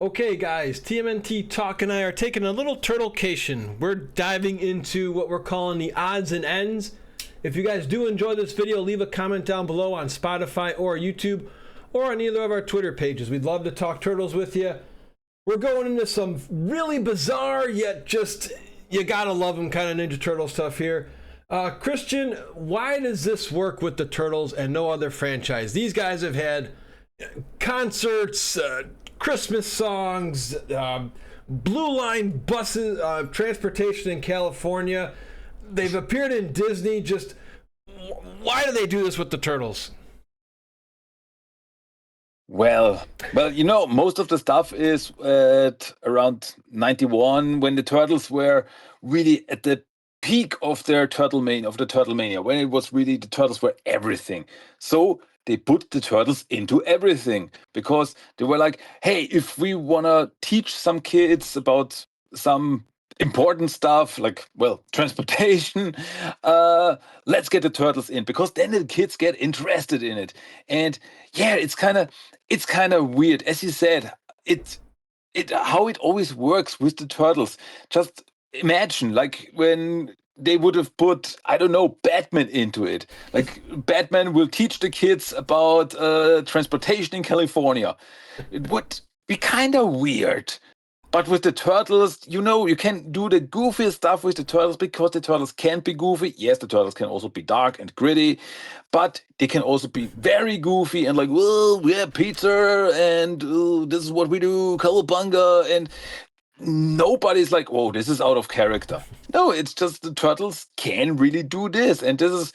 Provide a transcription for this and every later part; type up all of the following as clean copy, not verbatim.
Okay, guys, TMNT Talk and I are taking a little turtlecation. We're diving into what we're calling the odds and ends. If you guys do enjoy this video, leave a comment down below on Spotify or YouTube or on either of our Twitter pages. We'd love to talk turtles with you. We're going into some really bizarre, yet just you gotta love them kind of Ninja Turtle stuff here. Christian, why does this work with the Turtles and no other franchise? These guys have had concerts, Christmas songs, Blue Line buses, transportation in California. They've appeared in Disney. Just why do they do this with the Turtles? Well, most of the stuff is at around 91 when the Turtles were really at the peak of their Turtle Mania, when it was really the Turtles were everything. So they put the Turtles into everything because they were like, hey, if we want to teach some kids about some important stuff like, well, transportation, uh, let's get the Turtles in because then the kids get interested in it. And yeah, it's kind of weird. As you said, it how it always works with the turtles. Just imagine, like when they would have put, I don't know, Batman into it. Like Batman will teach the kids about transportation in California. It would be kind of weird. But with the turtles, you can do the goofy stuff with the turtles because the turtles can be goofy. Yes, the turtles can also be dark and gritty, but they can also be very goofy and like, well, we have pizza and this is what we do, cowabunga, and nobody's like, oh, this is out of character. No, it's just the turtles can really do this, and this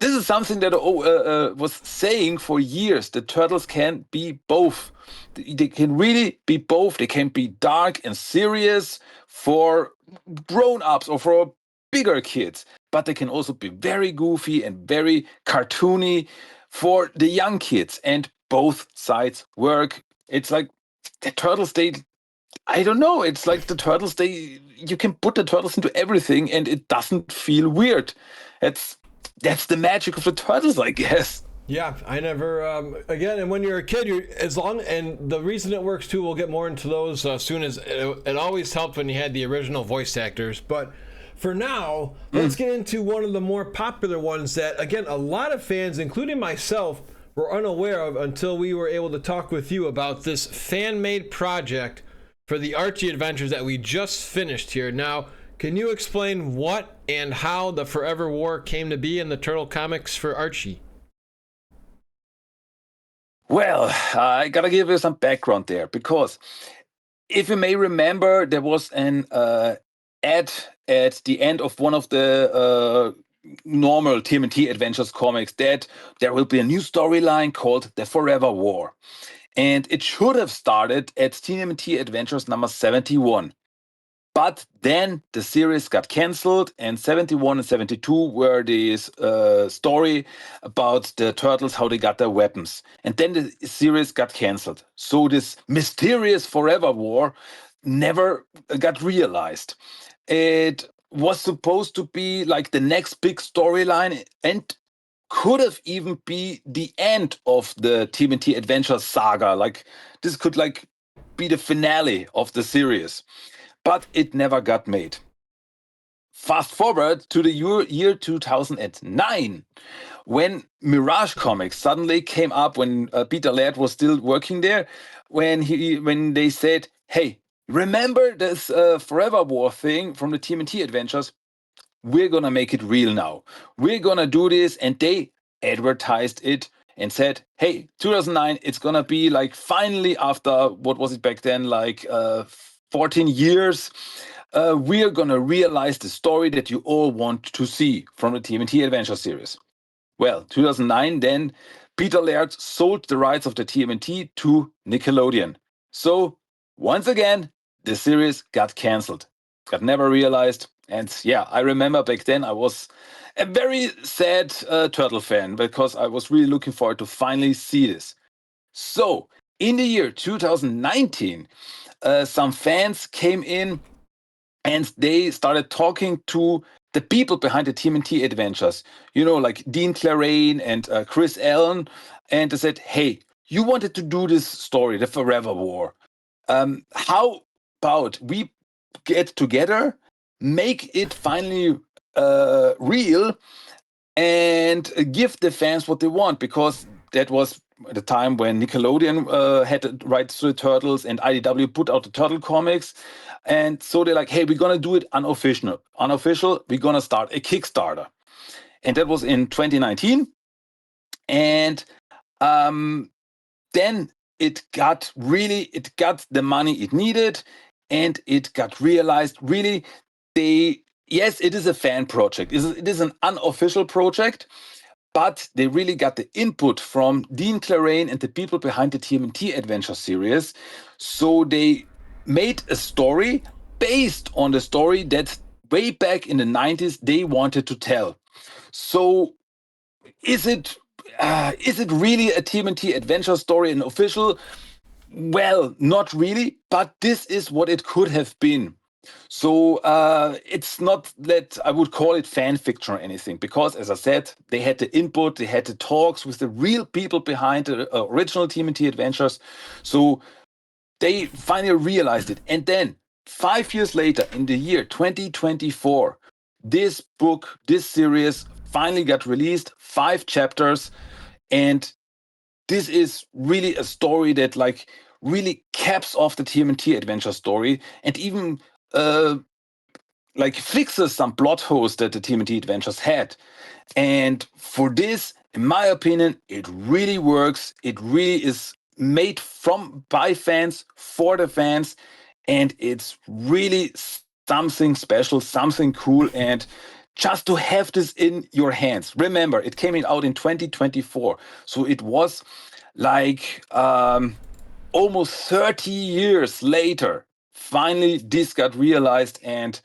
is something that I was saying for years. The turtles can be both. They can really be both. They can be dark and serious for grown-ups or for bigger kids, but they can also be very goofy and very cartoony for the young kids. And both sides work. It's like the turtles, I don't know. It's like the turtles, you can put the turtles into everything and it doesn't feel weird. That's that's the magic of the turtles, I guess. Yeah, I never. Again, and when you're a kid, you're as long. And the reason it works too, we'll get more into those soon. As it always helped when you had the original voice actors, but for now, let's get into one of the more popular ones that, again, a lot of fans, including myself, were unaware of until we were able to talk with you about this fan-made project for the Archie Adventures that we just finished here. Now, can you explain what and how the Forever War came to be in the Turtle comics for Archie? Well, I gotta give you some background there because if you may remember, there was an ad at the end of one of the normal TMNT Adventures comics that there will be a new storyline called the Forever War. And it should have started at TMNT Adventures number 71. But then the series got cancelled, and 71 and 72 were this story about the turtles, how they got their weapons. And then the series got cancelled. So this mysterious Forever War never got realized. It was supposed to be like the next big storyline and could have even be the end of the TMNT Adventure saga. Like this could like be the finale of the series, but it never got made. Fast forward to the year 2009, when Mirage Comics suddenly came up, when Peter Laird was still working there, when they said, "Hey, remember this Forever War thing from the TMNT Adventures? We're gonna make it real now. We're gonna do this," and they advertised it and said, "Hey, 2009, it's gonna be like finally after what was it back then, like 14 years, we are going to realize the story that you all want to see from the TMNT Adventure series." Well, 2009, then Peter Laird sold the rights of the TMNT to Nickelodeon. So once again, the series got cancelled, got never realized. And yeah, I remember back then I was a very sad Turtle fan because I was really looking forward to finally see this. So in the year 2019, some fans came in and they started talking to the people behind the TMNT Adventures, like Dean Clarane and Chris Allen, and they said, "Hey, you wanted to do this story, the Forever War. How about we get together, make it finally real, and give the fans what they want, because that was the time when Nickelodeon had the rights to the Turtles and IDW put out the Turtle comics. And so they're like, hey, we're going to do it unofficial. We're going to start a Kickstarter. And that was in 2019. And then it got the money it needed, and it got realized really yes, it is a fan project. It is an unofficial project, but they really got the input from Dean Clarrain and the people behind the TMNT Adventure series. So they made a story based on the story that way back in the 90s they wanted to tell. So is it really a TMNT Adventure story, an official? Well, not really, but this is what it could have been. So it's not that I would call it fan fiction or anything, because, as I said, they had the input, they had the talks with the real people behind the original TMNT Adventures. So they finally realized it. And then 5 years later, in the year 2024, this book, this series finally got released, 5 chapters. And this is really a story that really caps off the TMNT Adventure story, and even fixes some plot holes that the TMNT Adventures had. And for this, in my opinion, it really works. It really is made by fans for the fans, and it's really something special, something cool. And just to have this in your hands. Remember, it came out in 2024, so it was almost 30 years later. Finally, this got realized, and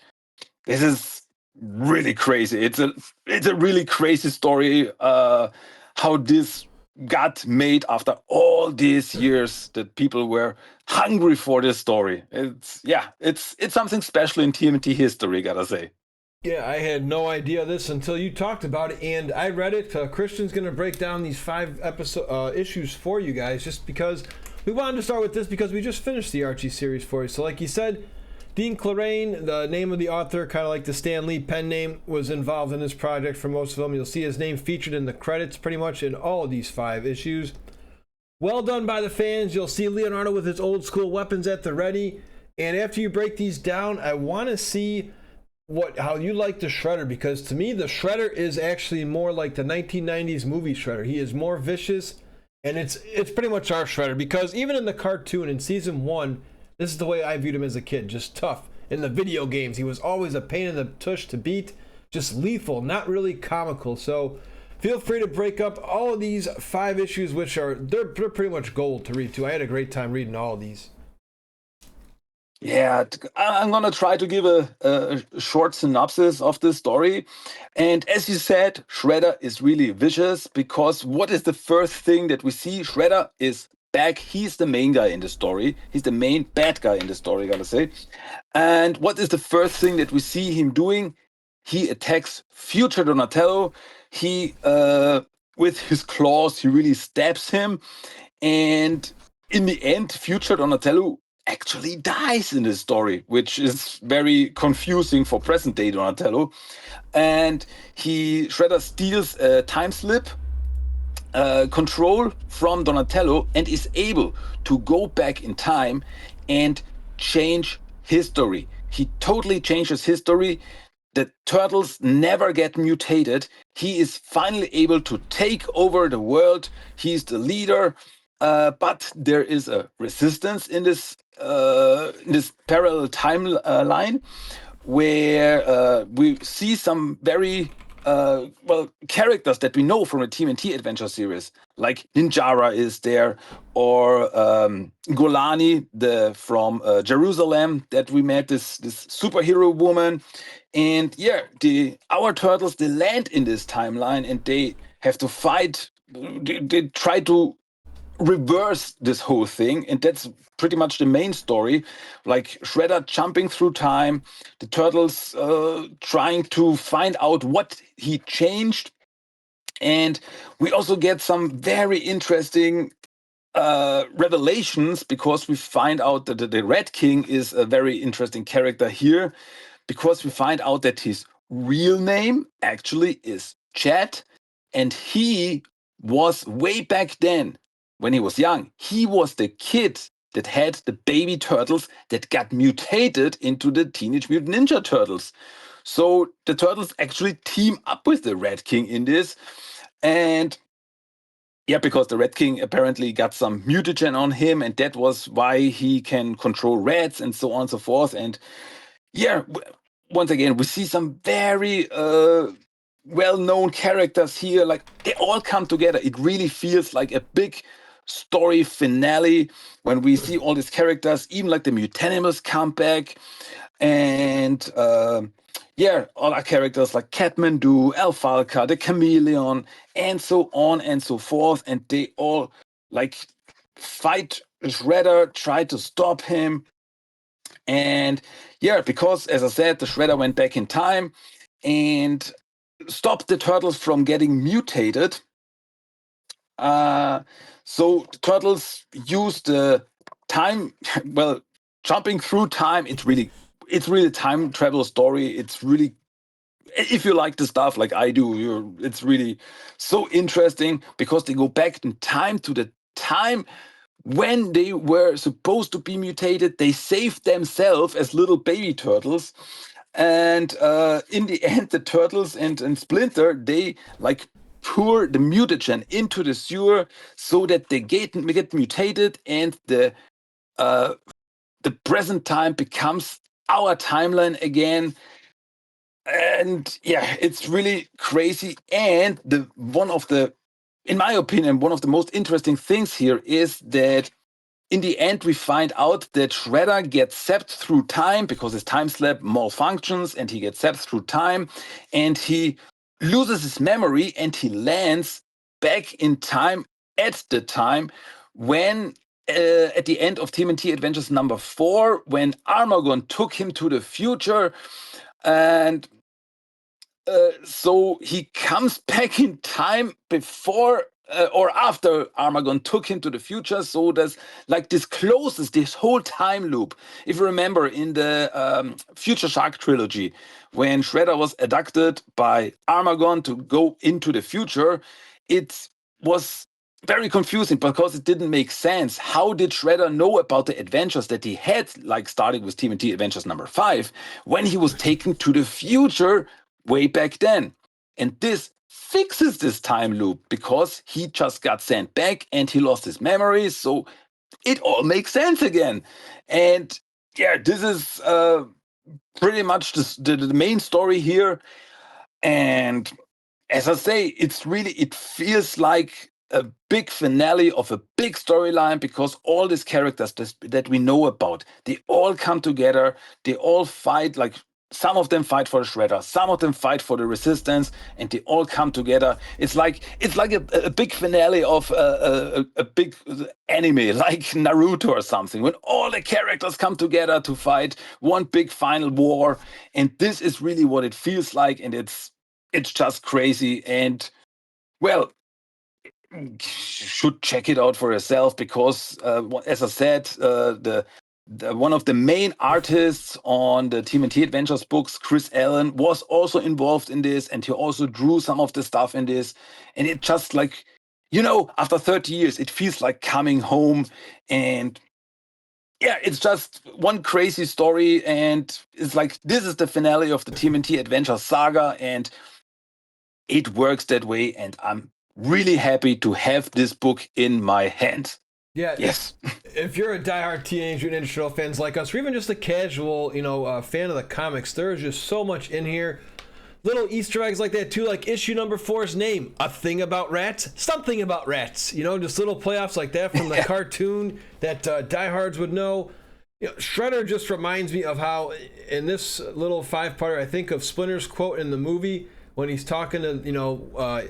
this is really crazy. It's a really crazy story how this got made after all these years that people were hungry for this story. It's something special in TMNT history, gotta say. Yeah, I had no idea this until you talked about it, and I read it. Christian's going to break down these 5 issues for you guys, just because we wanted to start with this because we just finished the Archie series for you. So, like you said, Dean Clarrain, the name of the author, kind of like the Stan Lee pen name, was involved in this project for most of them. You'll see his name featured in the credits pretty much in all of these 5 issues. Well done by the fans. You'll see Leonardo with his old school weapons at the ready. And after you break these down, I want to see how you like the Shredder, because to me the Shredder is actually more like the 1990s movie Shredder. He is more vicious, and it's pretty much our Shredder, because even in the cartoon in season 1, this is the way I viewed him as a kid, just tough. In the video games, he was always a pain in the tush to beat, just lethal, not really comical. So feel free to break up all of these 5 issues, which they're pretty much gold to read too. I had a great time reading all of these. Yeah, I'm gonna try to give a short synopsis of this story. And as you said, Shredder is really vicious, because what is the first thing that we see? Shredder is back. He's the main guy in the story. He's the main bad guy in the story, gotta say. And what is the first thing that we see him doing? He attacks future Donatello. He, with his claws, he really stabs him. And in the end, future Donatello actually dies in this story, which is very confusing for present day Donatello. And Shredder steals a time slip control from Donatello and is able to go back in time and change history. He totally changes history. The turtles never get mutated. He is finally able to take over the world. He's the leader. But there is a resistance in this parallel timeline, where we see some very characters that we know from the TMNT Adventure series, like Ninjara is there, or Golani from Jerusalem that we met, this superhero woman. And yeah, our turtles, they land in this timeline, and they have to fight. They try to reverse this whole thing, and that's pretty much the main story. Like Shredder jumping through time, the turtles trying to find out what he changed. And we also get some very interesting revelations, because we find out that the Red King is a very interesting character here, because we find out that his real name actually is Chad, and he was way back then, when he was young, he was the kid that had the baby turtles that got mutated into the Teenage Mutant Ninja Turtles. So the turtles actually team up with the Red King in this. And yeah, because the Red King apparently got some mutagen on him, and that was why he can control rats and so on and so forth. And yeah, once again, we see some very well-known characters here. Like, they all come together. It really feels like a big story finale when we see all these characters, even like the Mutanimals come back. And yeah, all our characters like Catmandu, Alfalca, the Chameleon, and so on and so forth. And they all like fight Shredder, try to stop him. And yeah, because as I said, the Shredder went back in time and stopped the turtles from getting mutated. So the turtles used the time, well, jumping through time. It's really a time travel story. It's really, if you like the stuff like I do, it's really so interesting, because they go back in time to the time when they were supposed to be mutated. They saved themselves as little baby turtles. And in the end, the turtles and Splinter, they like pour the mutagen into the sewer so that they get mutated, and the present time becomes our timeline again. And yeah, it's really crazy. And in my opinion, one of the most interesting things here is that in the end, we find out that Shredder gets zapped through time because his time slab malfunctions, and he gets zapped through time, and he loses his memory, and he lands back in time at the time when, at the end of TMNT Adventures number 4, when Armagon took him to the future. And so he comes back in time before or after Armagon took him to the future. So there's like this closes this whole time loop. If you remember in the Future Shark trilogy, when Shredder was abducted by Armagon to go into the future, it was very confusing because it didn't make sense. How did Shredder know about the adventures that he had, like starting with TMNT Adventures number 5, when he was taken to the future way back then? And this fixes this time loop because he just got sent back and he lost his memories. So it all makes sense again. And yeah, this is pretty much the main story here. And as I say, it feels like a big finale of a big storyline, because all these characters that we know about, they all come together, they all fight, like some of them fight for the Shredder, some of them fight for the Resistance, and they all come together. It's like a big finale of a big anime, like Naruto or something, when all the characters come together to fight one big final war. And this is really what it feels like, and it's just crazy. And well, should check it out for yourself, because as I said, the one of the main artists on the TMNT Adventures books, Chris Allen, was also involved in this, and he also drew some of the stuff in this. And it just like, after 30 years, it feels like coming home. And yeah, it's just one crazy story, and it's like, this is the finale of the TMNT Adventures saga, and it works that way. And I'm really happy to have this book in my hands. Yeah. Yes. If you're a diehard Teenage Mutant Ninja Turtle fans like us, or even just a casual, fan of the comics, there's just so much in here. Little Easter eggs like that too, like issue number 4's name, A Thing About Rats, something about rats. Just little playoffs like that from the cartoon that diehards would know. Shredder just reminds me of how, in this little 5-parter, I think of Splinter's quote in the movie when he's talking to,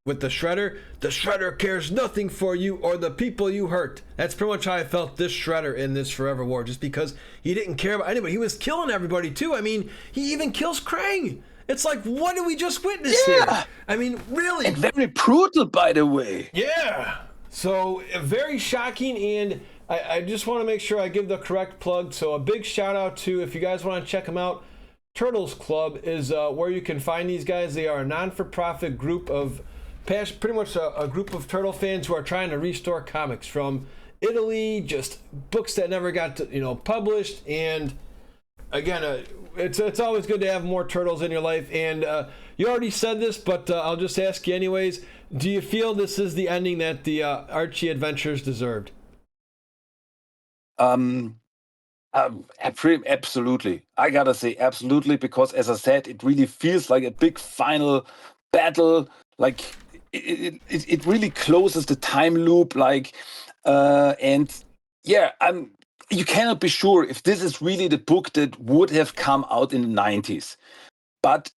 with the Shredder cares nothing for you or the people you hurt. That's pretty much how I felt this Shredder in this Forever War, just because he didn't care about anybody. He was killing everybody too. I mean, he even kills Krang. It's like, what did we just witness here? I mean, really? And very brutal, by the way. Yeah. So very shocking, and I just want to make sure I give the correct plug. So a big shout out to, if you guys want to check them out, Turtles Club is where you can find these guys. They are a non-for-profit group of pretty much a group of turtle fans who are trying to restore comics from Italy, just books that never got published. And again, it's always good to have more turtles in your life. And you already said this, but I'll just ask you anyways. Do you feel this is the ending that the Archie Adventures deserved? Absolutely. I gotta say absolutely, because as I said, it really feels like a big final battle. Like it really closes the time loop. And yeah, you cannot be sure if this is really the book that would have come out in the 90s. But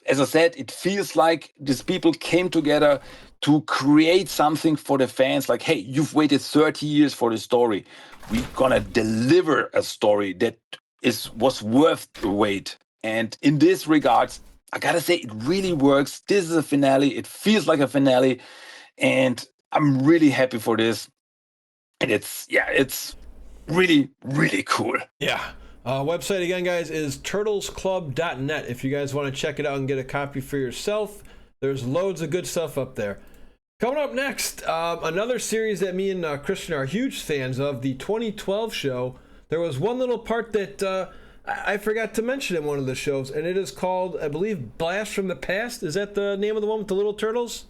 as I said, it feels like these people came together to create something for the fans. Like, hey, you've waited 30 years for the story. We're gonna deliver a story that was worth the wait. And in this regards, I gotta say, it really works. This is a finale. It feels like a finale, and I'm really happy for this. And it's really, really cool. Yeah. Website again, guys, is turtlesclub.net. If you guys want to check it out and get a copy for yourself, there's loads of good stuff up there. Coming up next, another series that me and Christian are huge fans of, the 2012 show. There was one little part that I forgot to mention in one of the shows, and it is called, I believe, Blast from the Past. Is that the name of the one with the little turtles?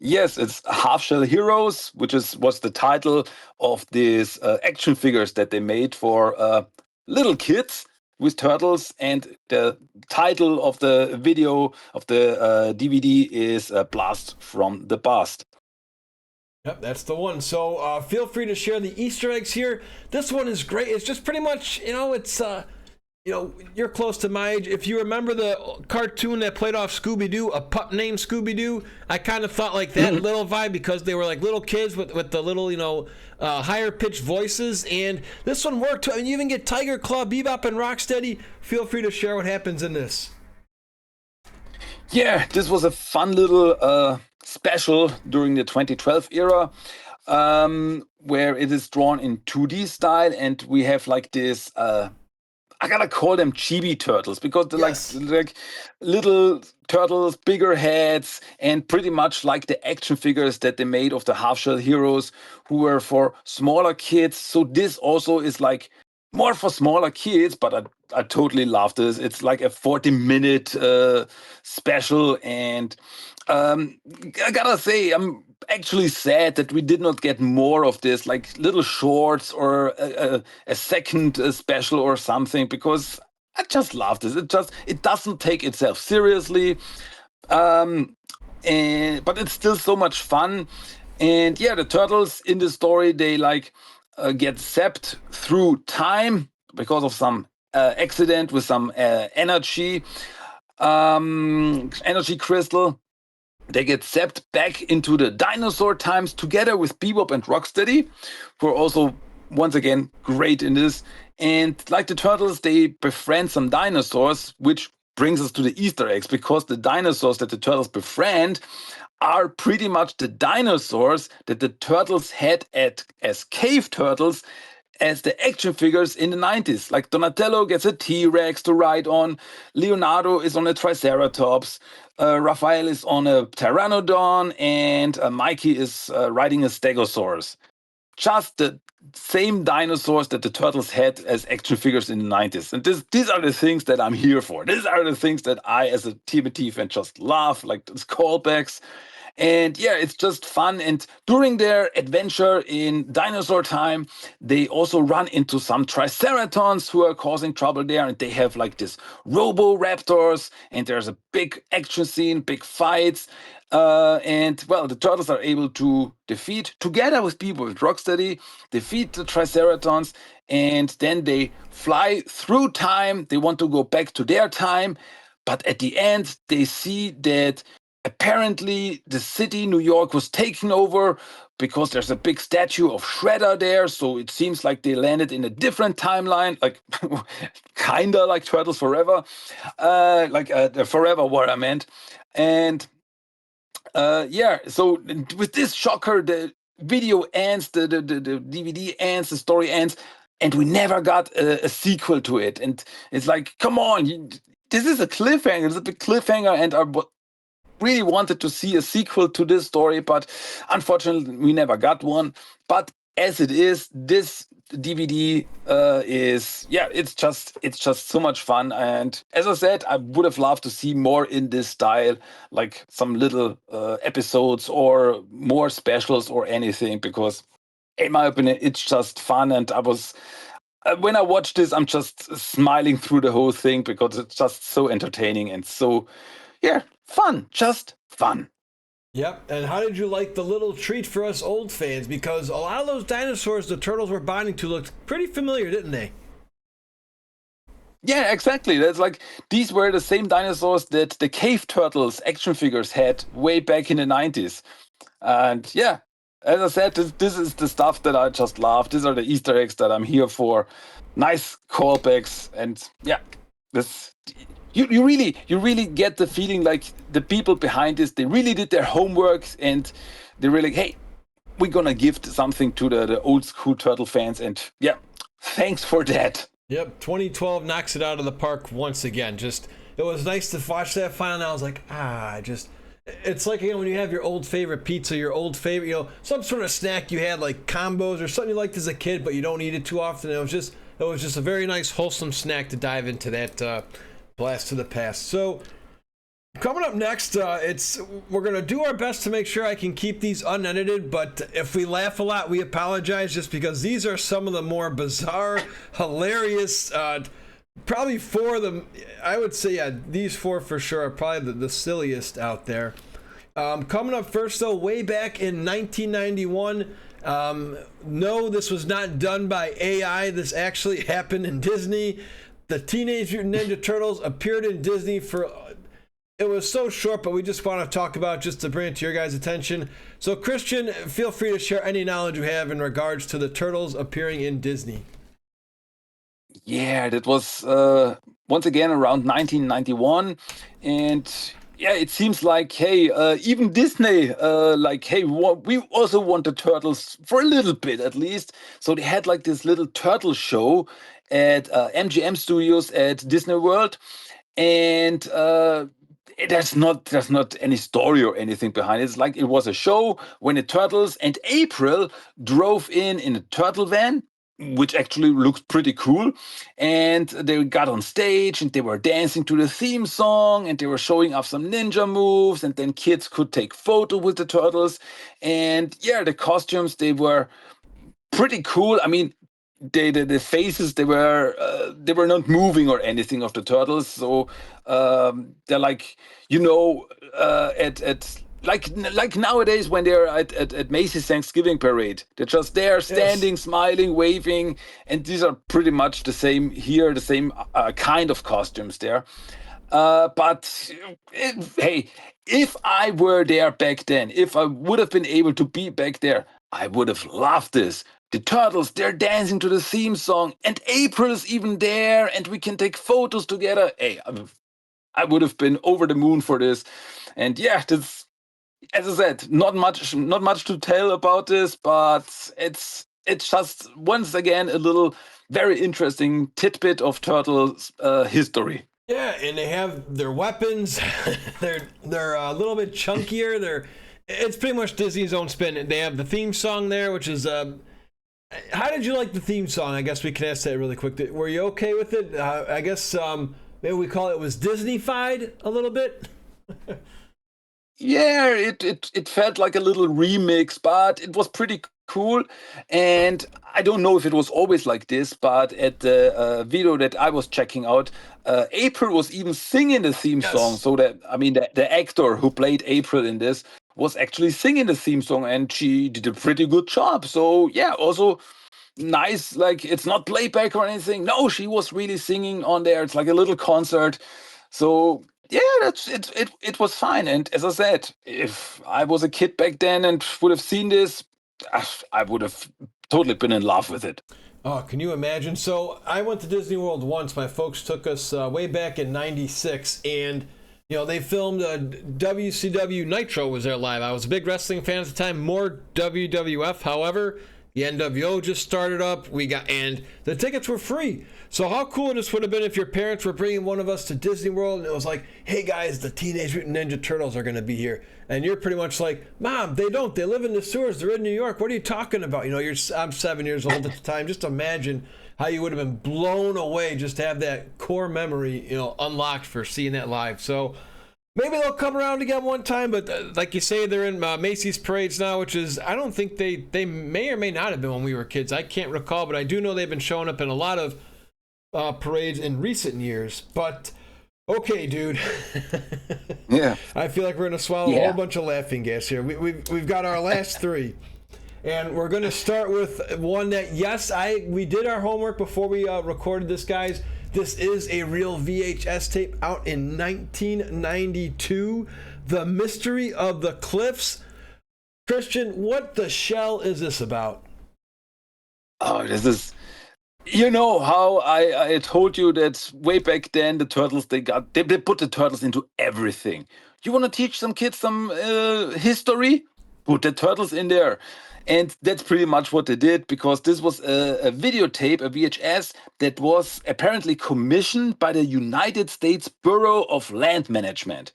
Yes, it's Half Shell Heroes, which was the title of these action figures that they made for little kids with turtles, and the title of the video of the DVD is Blast from the Past. Yep, that's the one. So feel free to share the Easter eggs here. This one is great. It's just pretty much, it's you're close to my age. If you remember the cartoon that played off Scooby-Doo, a pup named Scooby-Doo, I kind of thought like that little vibe, because they were like little kids with the little, higher pitched voices. And this one worked too. I mean, you even get Tiger Claw, Bebop, and Rocksteady. Feel free to share what happens in this. Yeah, this was a fun little special during the 2012 era, where it is drawn in 2D style, and we have like this. I gotta call them chibi turtles, because they're like little turtles, bigger heads, and pretty much like the action figures that they made of the Half Shell Heroes, who were for smaller kids. So this also is like more for smaller kids, but I totally love this. It's like a 40-minute special, and I gotta say, I'm actually sad that we did not get more of this, like little shorts or a second special or something, because I just love this. It doesn't take itself seriously, but it's still so much fun. And yeah, the turtles in the story, they get zapped through time because of some accident with some energy crystal. They get zapped back into the dinosaur times together with Bebop and Rocksteady, who are also, once again, great in this. And like the turtles, they befriend some dinosaurs, which brings us to the Easter eggs, because the dinosaurs that the turtles befriend are pretty much the dinosaurs that the turtles had as cave turtles, as the action figures in the 90s. Like Donatello gets a T-Rex to ride on, Leonardo is on a Triceratops, Raphael is on a Pteranodon, and Mikey is riding a Stegosaurus. Just the same dinosaurs that the turtles had as action figures in the 90s. And these are the things that I'm here for. These are the things that I, as a TMNT fan, just love, like these callbacks. And yeah, it's just fun. And during their adventure in dinosaur time, they also run into some Triceratons who are causing trouble there. And they have like this Robo-Raptors, and there's a big action scene, big fights. And well, the turtles are able to defeat, together with people with Rocksteady, defeat the Triceratons, and then they fly through time. They want to go back to their time, but at the end, they see that apparently the city, New York, was taken over because there's a big statue of Shredder there. So it seems like they landed in a different timeline, like kinda like Turtles Forever, like the Forever War, I meant. And Yeah, so with this shocker, the video ends, the DVD ends, the story ends, and we never got a sequel to it. And it's like, come on, this is a cliffhanger. It's a big cliffhanger, and really wanted to see a sequel to this story, but unfortunately, we never got one. But as it is, this DVD is, yeah, it's just so much fun. And as I said, I would have loved to see more in this style, like some little episodes or more specials or anything, because in my opinion, it's just fun. And I was when I watch this, I'm just smiling through the whole thing because it's just so entertaining and so, yeah, fun, just fun. Yep. And how did you like the little treat for us old fans? Because a lot of those dinosaurs the turtles were bonding to looked pretty familiar, didn't they? Yeah, exactly. That's like these were the same dinosaurs that the cave turtles action figures had way back in the 90s. And yeah, as I said, this is the stuff that I just love. These are the Easter eggs that I'm here for. Nice callbacks, and yeah, this you really get the feeling like the people behind this, they really did their homework, and they're really, hey, we're gonna give something to the old school turtle fans, and yeah, thanks for that. Yep. 2012 knocks it out of the park once again. Just it was nice to watch that final. And I was like, just. It's like, you know, when you have your old favorite pizza, your old favorite, you know, some sort of snack you had, like combos or something you liked as a kid, but you don't eat it too often. It was just a very nice, wholesome snack to dive into that blast to the past. So coming up next, we're gonna do our best to make sure I can keep these unedited. But if we laugh a lot, we apologize, just because these are some of the more bizarre, hilarious. Probably four of them, I would say, yeah, these four for sure are probably the silliest out there. Coming up first, though, way back in 1991. No, this was not done by AI. This actually happened in Disney. The Teenage Mutant Ninja Turtles appeared in Disney for. It was so short, but we just want to talk about just to bring it to your guys' attention. So, Christian, feel free to share any knowledge you have in regards to the Turtles appearing in Disney. Yeah, that was once again around 1991, and yeah, it seems like, hey, even Disney, like, hey, we also want the turtles for a little bit at least. So they had like this little turtle show at MGM Studios at Disney World, and there's not any story or anything behind it. It's like it was a show when the turtles and April drove in a turtle van, which actually looked pretty cool, and they got on stage and they were dancing to the theme song, and they were showing off some ninja moves, and then kids could take photo with the turtles. And yeah, the costumes, they were pretty cool. I mean, the faces, they were not moving or anything of the turtles, so they're like, at like nowadays when they're at Macy's Thanksgiving parade, they're just there Yes. standing, smiling, waving, and these are pretty much the same here, the same kind of costumes there. But hey, if I were there back then, if I would have been able to be back there, I would have loved this. The turtles, they're dancing to the theme song, and April's even there, and we can take photos together. Hey, I would have been over the moon for this. And yeah, this, as I said, not much to tell about this, but it's just once again a little very interesting tidbit of turtles history. Yeah, and they have their weapons. they're a little bit chunkier. It's pretty much Disney's own spin. They have the theme song there, which is how did you like the theme song? I guess we can ask that really quick. Were you okay with it? I guess maybe we call it was Disney-fied a little bit. Yeah, it felt like a little remix, but it was pretty cool. And I don't know if it was always like this, but at the video that I was checking out, April was even singing the theme song. Yes. So that, I mean, the actor who played April in this was actually singing the theme song, and she did a pretty good job. So yeah, also nice. Like, it's not playback or anything. No, she was really singing on there. It's like a little concert. So yeah, that's it. It was fine. And as I said, if I was a kid back then and would have seen this, I would have totally been in love with it. Oh, can you imagine? So I went to Disney World once. My folks took us way back in '96, and They filmed WCW Nitro was there live. I was a big wrestling fan at the time, more WWF. However, the NWO just started up. And the tickets were free. So how cool this would have been if your parents were bringing one of us to Disney World and it was like, hey guys, the Teenage Mutant Ninja Turtles are going to be here. And you're pretty much like, Mom, they don't. They live in the sewers. They're in New York. What are you talking about? I'm 7 years old at the time. Just imagine how you would have been blown away just to have that core memory, unlocked for seeing that live. So maybe they'll come around again one time, but like you say, they're in Macy's parades now, which is, I don't think they may or may not have been when we were kids. I can't recall, but I do know they've been showing up in a lot of parades in recent years. But okay, dude. Yeah. I feel like we're gonna swallow a whole bunch of laughing gas here. We've got our last three, and we're gonna start with one that we did our homework before we recorded this, guys. This is a real VHS tape out in 1992. The Mystery of the Cliffs. Christian, what the shell is this about? Oh, this is... You know how I told you that way back then the turtles, they put the turtles into everything. You want to teach some kids some history? Put the turtles in there. And that's pretty much what they did, because this was a videotape, a VHS, that was apparently commissioned by the United States Bureau of Land Management,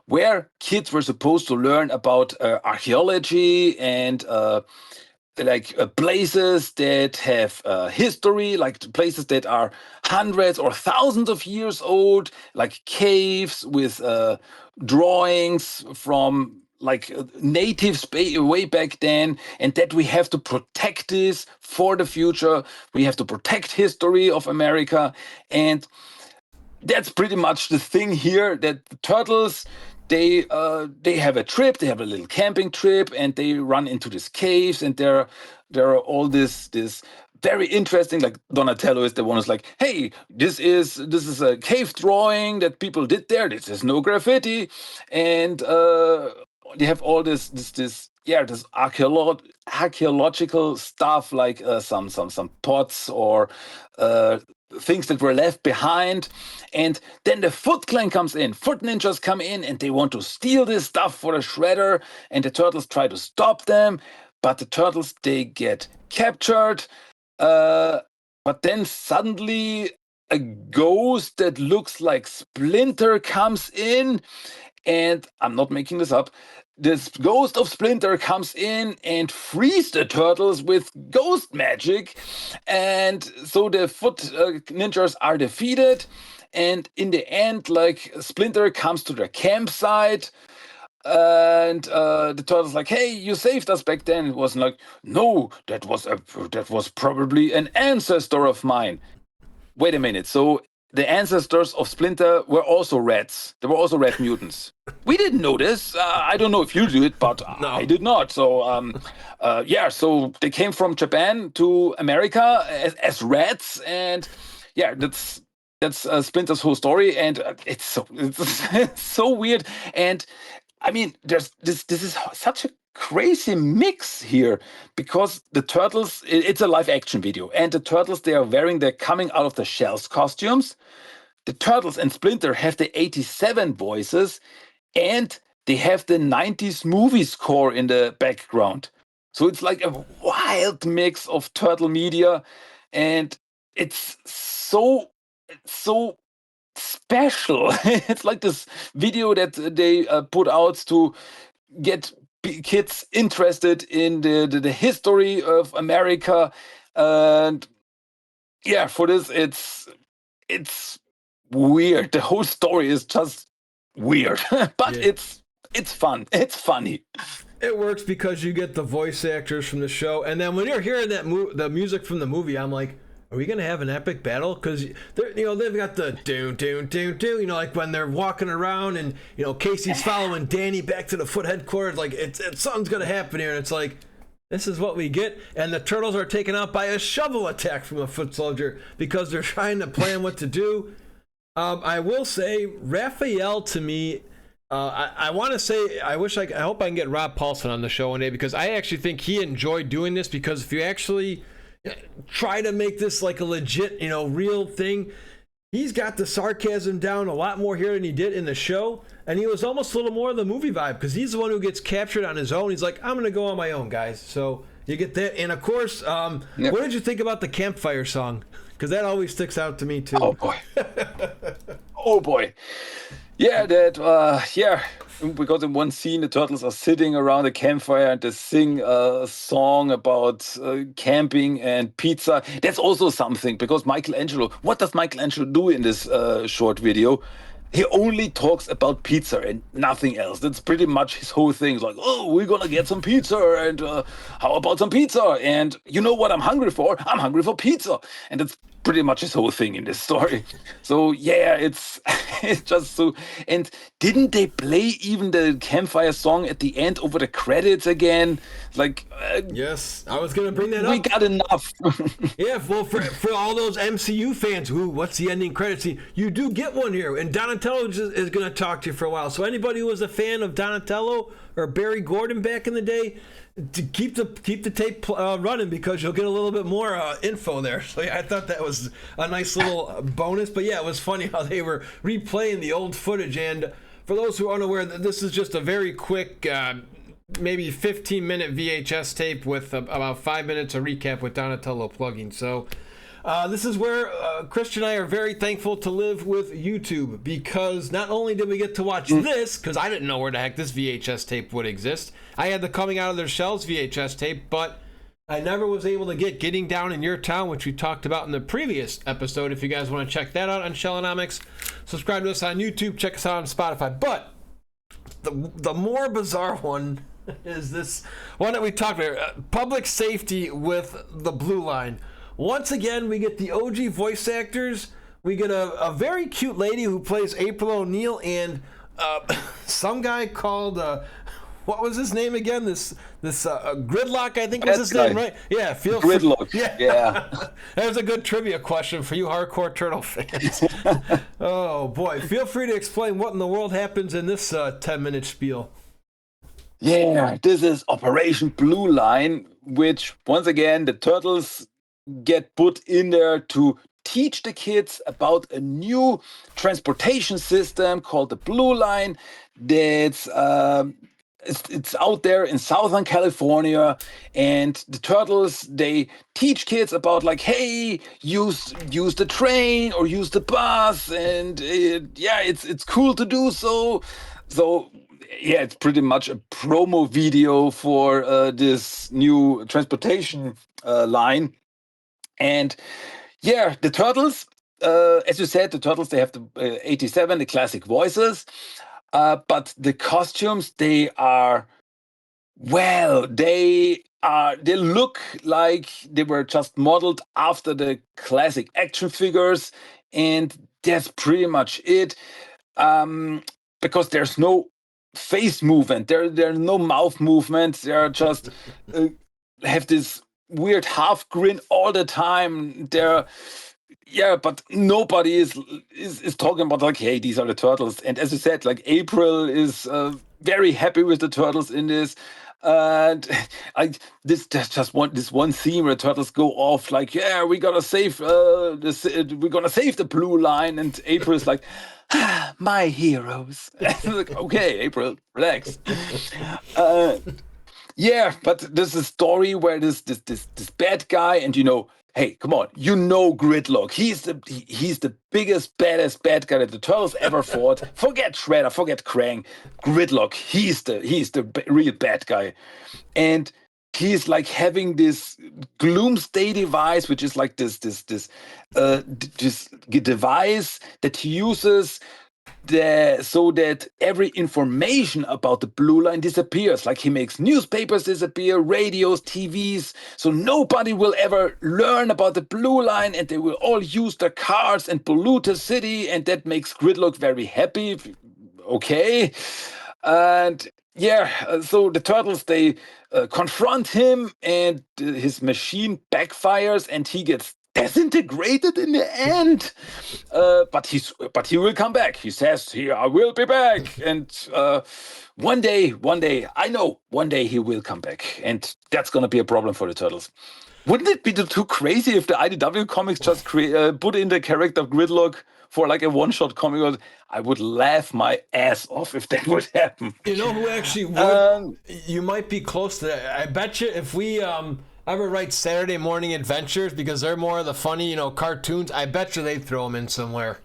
where kids were supposed to learn about archaeology and places that have history, like places that are hundreds or thousands of years old, like caves with drawings from natives way back then, and that we have to protect this for the future. We have to protect history of America, and that's pretty much the thing here, that the turtles, they have a trip, they have a little camping trip, and they run into these caves, and there are all this very interesting, like Donatello is the one who's like, hey, this is a cave drawing that people did there. This is no graffiti, and they have all this archaeological stuff, like some pots or things that were left behind. And then the Foot Clan comes in. Foot Ninjas come in, and they want to steal this stuff for the shredder, and the turtles try to stop them, but the turtles, they get captured. But then suddenly a ghost that looks like Splinter comes in, and I'm not making this up. This ghost of Splinter comes in and frees the turtles with ghost magic, and so the Foot Ninjas are defeated. And in the end, Splinter comes to the campsite, and the turtle's like, hey, you saved us back then. It wasn't like, no, that was probably an ancestor of mine. Wait a minute. So the ancestors of Splinter were also rats. They were also rat mutants. We didn't know this. I don't know if you do it, but no. I did not. So so they came from Japan to America as rats, and that's Splinter's whole story, and it's so weird. And I mean, this is such a crazy mix here, because the turtles, it's a live action video, and the turtles, they are wearing their coming out of the shells costumes. The turtles and Splinter have the 87 voices, and they have the 90s movie score in the background. So it's like a wild mix of turtle media, and it's so special. It's like this video that they put out to get kids interested in the history of America, and for this, it's weird. The whole story is just weird, but it's fun. It's funny. It works because you get the voice actors from the show, and then when you're hearing the music from the movie, I'm like, are we gonna have an epic battle? Because they've got the doon, like when they're walking around, and Casey's following Danny back to the Foot headquarters. Like something's gonna happen here, and it's like, this is what we get. And the turtles are taken out by a shovel attack from a foot soldier because they're trying to plan what to do. I will say, Raphael, to me, I want to say, I hope I can get Rob Paulson on the show one day, because I actually think he enjoyed doing this, because if you actually try to make this like a legit, real thing, he's got the sarcasm down a lot more here than he did in the show. And he was almost a little more of the movie vibe because he's the one who gets captured on his own. He's like, I'm going to go on my own, guys. So you get that. And of course, what did you think about the campfire song? Because that always sticks out to me, too. Oh, boy. Oh, boy. Yeah, because in one scene the turtles are sitting around a campfire and they sing a song about camping and pizza. That's also something, because Michelangelo, what does Michelangelo do in this short video? He only talks about pizza and nothing else. That's pretty much his whole thing. It's like, oh, we're gonna get some pizza, and how about some pizza? And you know what I'm hungry for? I'm hungry for pizza. And that's pretty much his whole thing in this story. So yeah, it's just so. And didn't they play even the campfire song at the end over the credits again? Like, yes, I was gonna bring that up. We got enough. Yeah, well, for all those MCU fans, what's the ending credit scene? You do get one here, and Donatello is going to talk to you for a while. So anybody who was a fan of Donatello or Barry Gordon back in the day, to keep the tape running, because you'll get a little bit more info there. So yeah, I thought that was a nice little bonus. But yeah, it was funny how they were replaying the old footage. And for those who are unaware, this is just a very quick, maybe 15-minute VHS tape with about 5 minutes of recap with Donatello plugging. So this is where Christian and I are very thankful to live with YouTube, because not only did we get to watch this, because I didn't know where the heck this VHS tape would exist. I had the Coming Out of Their Shells VHS tape, but I never was able to get Getting Down in Your Town, which we talked about in the previous episode. If you guys want to check that out on Shellonomics, subscribe to us on YouTube, check us out on Spotify. But the more bizarre one is this one that we talked about, public safety with the Blue Line. Once again, we get the OG voice actors. We get a very cute lady who plays April O'Neil, and some guy called what was his name again? This Gridlock, I think was his name, right? Yeah, Gridlock. Yeah. That was a good trivia question for you hardcore turtle fans. Oh boy, feel free to explain what in the world happens in this 10-minute spiel. Yeah, this is Operation Blue Line, which once again the turtles get put in there to teach the kids about a new transportation system called the Blue Line. That's it's out there in Southern California, and the turtles, they teach kids about, like, hey, use the train or use the bus, and it's cool to do so. So yeah, it's pretty much a promo video for this new transportation line. And yeah, the turtles, as you said, the turtles, they have the 87, the classic voices, but the costumes, they look like they were just modeled after the classic action figures, and that's pretty much it. Because there's no face movement, there are no mouth movements, they're just have this weird half grin all the time. But nobody is talking about, like, hey, these are the turtles. And as you said, like, April is very happy with the turtles in this. And this one scene where turtles go off, like, yeah, we gotta save we're gonna save the Blue Line, and April is like, my heroes. Like, okay, April, relax. Yeah, but there's a story where this bad guy, and hey, come on, Gridlock. He's the biggest, baddest bad guy that the turtles ever fought. Forget Shredder, forget Krang. Gridlock, he's the real bad guy, and he's like having this Gloomsday device, which is like this device that he uses so that every information about the Blue Line disappears. Like, he makes newspapers disappear, radios, TVs, so nobody will ever learn about the Blue Line, and they will all use their cars and pollute the city, and that makes Gridlock very happy. Okay. And yeah, so the turtles, they confront him, and his machine backfires, and he gets disintegrated in the end. But he will come back. He says, "Here, I will be back." And one day, I know, one day he will come back, and that's gonna be a problem for the turtles. Wouldn't it be too crazy if the IDW comics just put in the character of Gridlock for like a one-shot comic. I would laugh my ass off if that would happen. You know who actually would? You might be close to that. I bet you if we ever write Saturday Morning Adventures, because they're more of the funny, cartoons, I bet you they'd throw them in somewhere.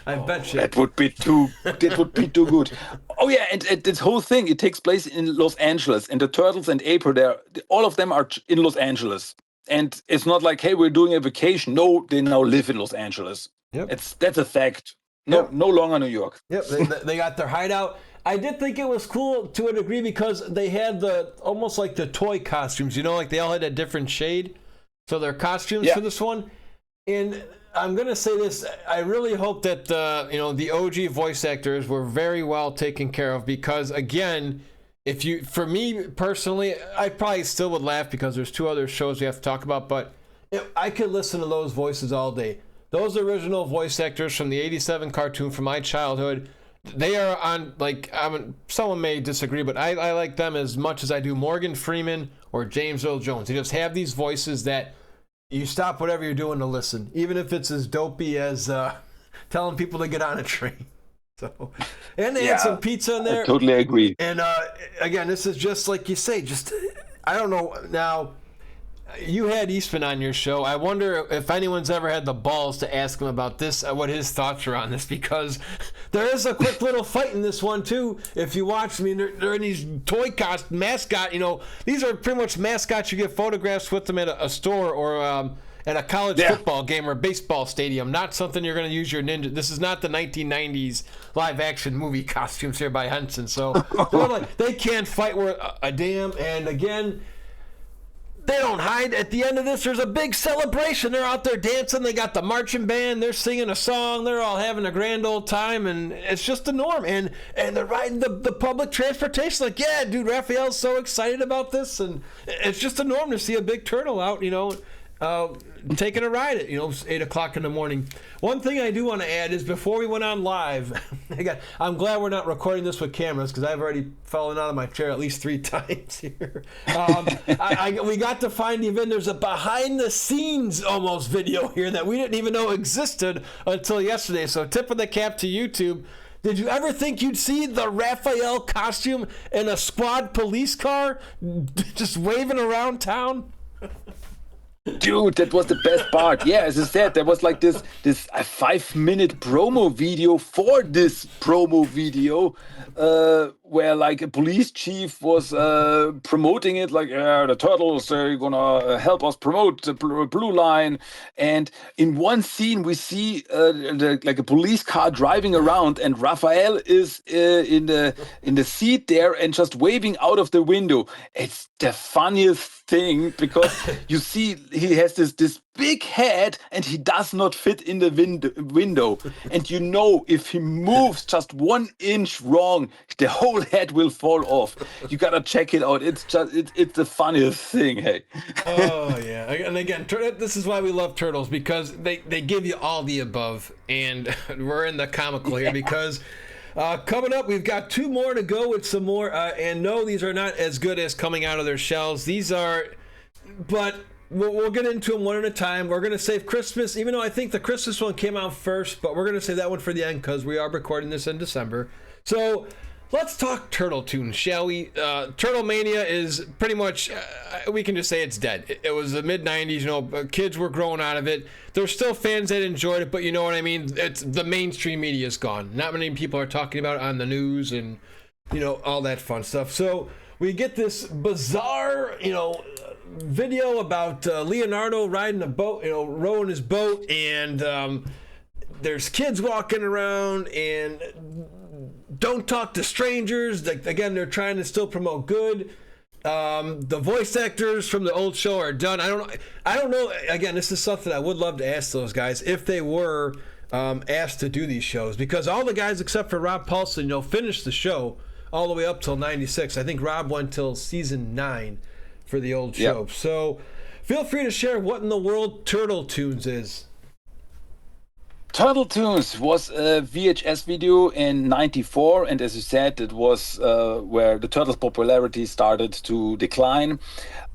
I bet you. That would be too good. Oh yeah, and this whole thing, it takes place in Los Angeles, and the Turtles and April, all of them are in Los Angeles. And it's not like, hey, we're doing a vacation. No, they now live in Los Angeles. Yep. That's a fact. No, Yep. No longer New York. Yep, they got their hideout. I did think it was cool to a degree because they had almost like the toy costumes, like they all had a different shade. So their costumes for this one. And I'm going to say this, I really hope that the OG voice actors were very well taken care of, because again, for me personally, I probably still would laugh because there's 2 other shows we have to talk about, but I could listen to those voices all day. Those original voice actors from the 87 cartoon from my childhood, they are on, someone may disagree, but I like them as much as I do Morgan Freeman or James Earl Jones. They just have these voices that you stop whatever you're doing to listen, even if it's as dopey as telling people to get on a train. So, and they had some pizza in there. I totally agree. And again, this is just like you say, I don't know. Now, you had Eastman on your show. I wonder if anyone's ever had the balls to ask him about this, what his thoughts are on this, because there is a quick little fight in this one too. If you watch, they're in these toy mascot. These are pretty much mascots. You get photographs with them at a store or at a college football game or baseball stadium. Not something you're going to use your ninja. This is not the 1990s live action movie costumes here by Henson. So they can't fight worth a damn. And again, they don't hide. At the end of this, there's a big celebration. They're out there dancing. They got the marching band. They're singing a song. They're all having a grand old time, and it's just the norm. And they're riding the public transportation. Like, yeah, dude, Raphael's so excited about this, and it's just the norm to see a big turtle out, taking a ride at 8 o'clock in the morning. One thing I do want to add is before we went on live, I'm glad we're not recording this with cameras because I've already fallen out of my chair at least 3 times here. We got to find the event. There's a behind the scenes almost video here that we didn't even know existed until yesterday. So tip of the cap to YouTube. Did you ever think you'd see the Raphael costume in a squad police car just waving around town? Dude, that was the best part. Yeah, as I said, there was like this 5-minute promo video for this promo video where like a police chief was promoting it, like the turtles are gonna help us promote the blue line. And in one scene we see like a police car driving around, and Raphael is in the seat there and just waving out of the window. It's the funniest thing because you see he has this big head and he does not fit in the window. And if he moves just 1 inch wrong, the whole head will fall off. You gotta check it out. It's the funniest thing. Hey. Oh yeah, and again, this is why we love turtles, because they give you all the above, and we're in the comical here because. Coming up, we've got 2 more to go with some more, and no, these are not as good as coming out of their shells. These are, but we'll get into them one at a time. We're going to save Christmas, even though I think the Christmas one came out first, but we're going to save that one for the end because we are recording this in December. So let's talk Turtle Tunes, shall we? Turtle Mania is pretty much, we can just say it's dead. It was the mid-90s, kids were growing out of it. There's still fans that enjoyed it, but you know what I mean? It's the mainstream media is gone. Not many people are talking about it on the news and, all that fun stuff. So we get this bizarre, video about Leonardo riding a boat, rowing his boat, and there's kids walking around and don't talk to strangers. Again, they're trying to still promote good. The voice actors from the old show are done. I don't know. Again, this is something I would love to ask those guys if they were asked to do these shows, because all the guys except for Rob Paulson, finished the show all the way up till 96. I think Rob went till season 9 for the old show. Yep. So feel free to share what in the world Turtle Tunes is. Turtle Tunes was a VHS video in '94, and as you said, it was where the Turtles' popularity started to decline.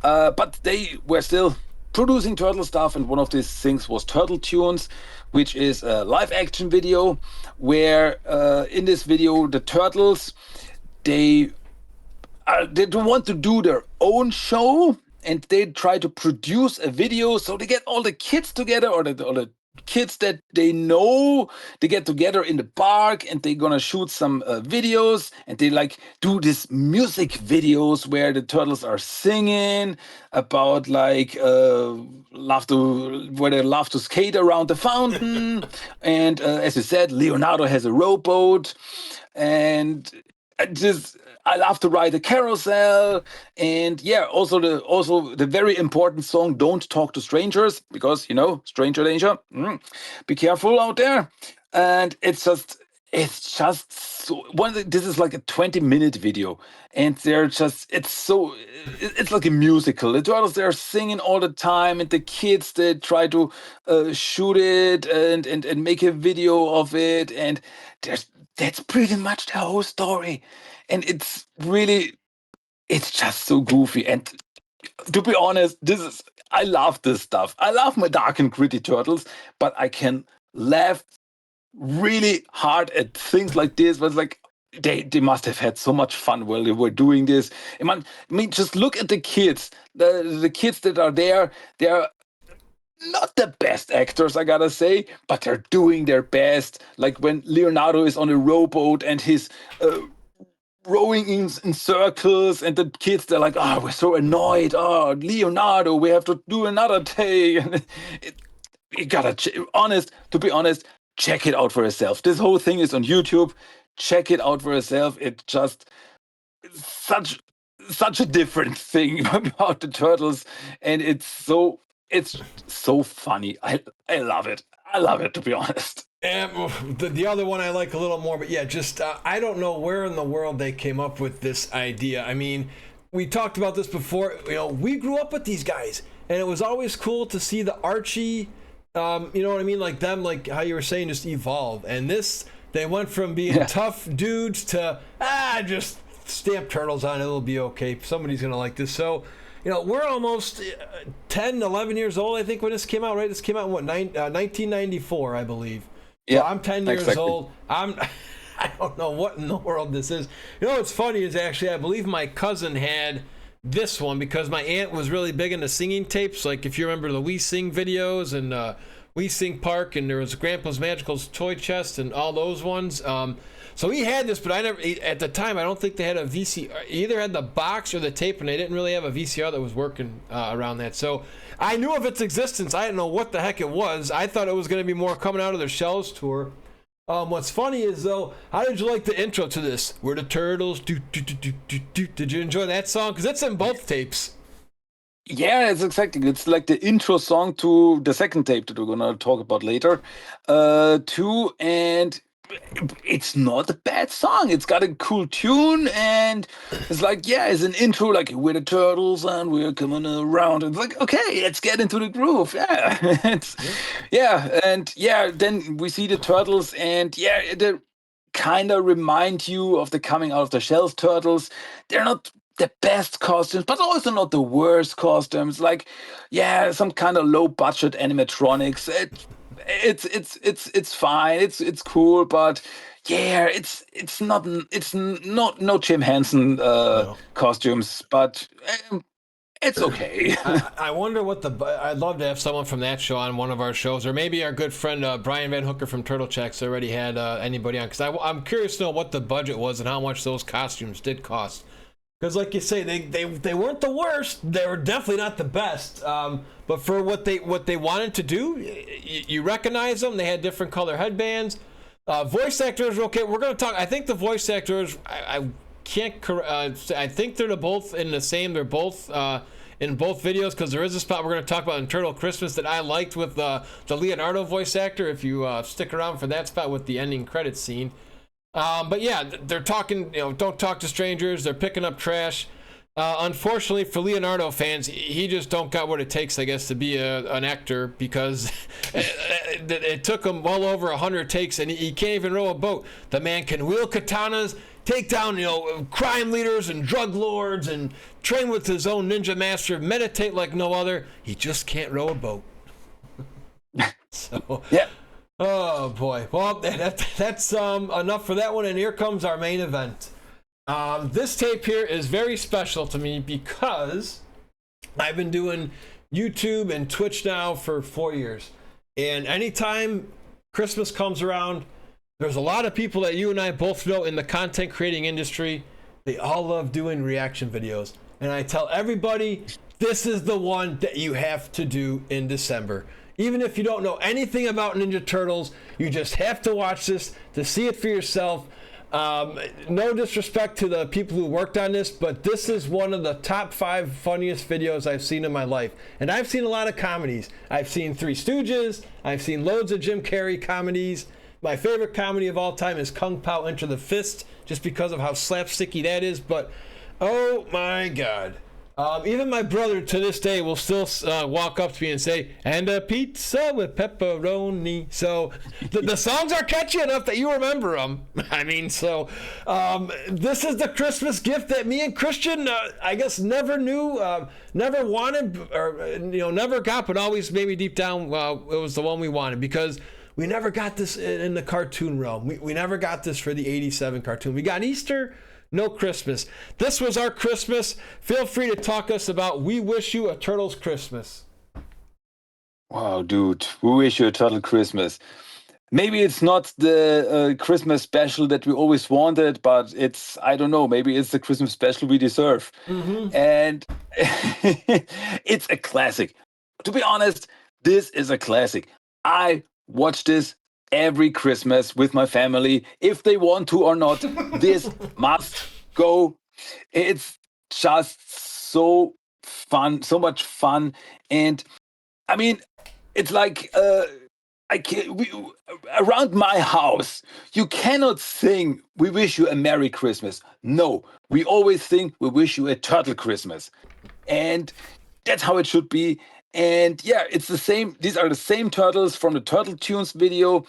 But they were still producing turtle stuff, and one of these things was Turtle Tunes, which is a live action video where in this video the turtles they don't want to do their own show, and they try to produce a video. So they get all the kids together, or the kids that they know, they get together in the park, and they're gonna shoot some videos, and they like do these music videos where the turtles are singing about like where they love to skate around the fountain. And as you said, Leonardo has a rowboat, and I love to ride a carousel. And yeah, also the very important song "Don't Talk to Strangers," because stranger danger. Be careful out there. And it's just so this is like a 20-minute video, and it's like a musical. The turtles, they're singing all the time, and the kids, they try to shoot it and make a video of it, and that's pretty much the whole story. And it's just so goofy. And to be honest, I love this stuff. I love my dark and gritty turtles, but I can laugh really hard at things like this. But it's like they must have had so much fun while they were doing this. I mean, just look at the kids. The kids that are there, they're not the best actors, I gotta say, but they're doing their best. Like when Leonardo is on a rowboat and he's rowing in circles, and the kids, they're like, "Oh, we're so annoyed. Oh, Leonardo, we have to do another take." And you gotta, to be honest, check it out for yourself. This whole thing is on YouTube. Check it out for yourself. It's just such a different thing about the turtles, and it's so funny. I love it. I love it, to be honest. And the other one I like a little more, but yeah, just I don't know where in the world they came up with this idea. I mean, we talked about this before. We grew up with these guys, and it was always cool to see the Archie, you know what I mean, like them, like how you were saying, just evolve. And they went from being tough dudes to just stamp turtles on it, it'll be okay. Somebody's gonna like this. So we're almost 10, 11 years old, I think, when this came out, right? This came out in 1994, I believe. So yeah, I'm 10 years old. I don't know what in the world this is. What's funny is actually, I believe my cousin had this one because my aunt was really big into singing tapes. Like if you remember the We Sing videos and We Sing Park, and there was Grandpa's Magical Toy Chest and all those ones. So he had this, but at the time, I don't think they had a VCR. Either had the box or the tape, and they didn't really have a VCR that was working around that. So I knew of its existence. I didn't know what the heck it was. I thought it was going to be more coming out of their Shells tour. What's funny is, though, how did you like the intro to this? We're the Turtles. Did you enjoy that song? Because it's in both tapes. Yeah, it's like the intro song to the second tape that we're going to talk about later, too. And it's not a bad song. It's got a cool tune, and it's like, it's an intro, like we're the turtles and we're coming around. It's like, okay, let's get into the groove. Then we see the turtles, and they kind of remind you of the coming out of the shells turtles. They're not the best costumes, but also not the worst costumes. Like, some kind of low budget animatronics. It's fine. It's cool, but it's not no Jim Henson costumes, but it's okay. I wonder what I'd love to have someone from that show on one of our shows, or maybe our good friend Brian Van Hooker from Turtle Checks already had anybody on, because I'm curious to know what the budget was and how much those costumes did cost. Because, like you say, they weren't the worst. They were definitely not the best. But for what they wanted to do, you recognize them. They had different color headbands. Voice actors were okay. We're going to talk. I think the voice actors, I can't. I think they're both in the same. They're both in both videos, because there is a spot we're going to talk about in Turtle Christmas that I liked with the Leonardo voice actor. If you stick around for that spot with the ending credits scene. But yeah, they're talking, don't talk to strangers. They're picking up trash. Unfortunately for Leonardo fans, he just don't got what it takes, I guess, to be an actor, because it took him well over 100 takes, and he can't even row a boat. The man can wield katanas, take down, crime leaders and drug lords and train with his own ninja master, meditate like no other. He just can't row a boat. So, yeah. Oh boy. Well, that's enough for that one. And here comes our main event. This tape here is very special to me because I've been doing YouTube and Twitch now for 4 years. And anytime Christmas comes around, there's a lot of people that you and I both know in the content creating industry. They all love doing reaction videos. And I tell everybody, this is the one that you have to do in December. Even if you don't know anything about Ninja Turtles, you just have to watch this to see it for yourself. No disrespect to the people who worked on this, but this is one of the top 5 funniest videos I've seen in my life. And I've seen a lot of comedies. I've seen Three Stooges. I've seen loads of Jim Carrey comedies. My favorite comedy of all time is Kung Pao Enter the Fist, just because of how slapsticky that is. But, oh my God. Even my brother to this day will still walk up to me and say, and a pizza with pepperoni. So the songs are catchy enough that you remember them. I mean, so this is the Christmas gift that me and Christian, I guess, never knew, never wanted, or never got, but always maybe deep down, it was the one we wanted, because we never got this in the cartoon realm. We never got this for the 87 cartoon. We got Easter, no Christmas. This was our Christmas. Feel free to talk us about We Wish You a Turtles Christmas. Wow, dude. We wish you a turtle Christmas. Maybe it's not the Christmas special that we always wanted, but it's, I don't know, maybe it's the Christmas special we deserve. Mm-hmm. And it's a classic. To be honest, this is a classic. I watch this every Christmas with my family. If they want to or not, this must go. It's just so fun, so much fun. And I mean, it's like around my house, you cannot sing "We Wish You a Merry Christmas." No, we always sing "We Wish You a Turtle Christmas," and that's how it should be. And yeah, it's the same. These are the same turtles from the Turtle Tunes video.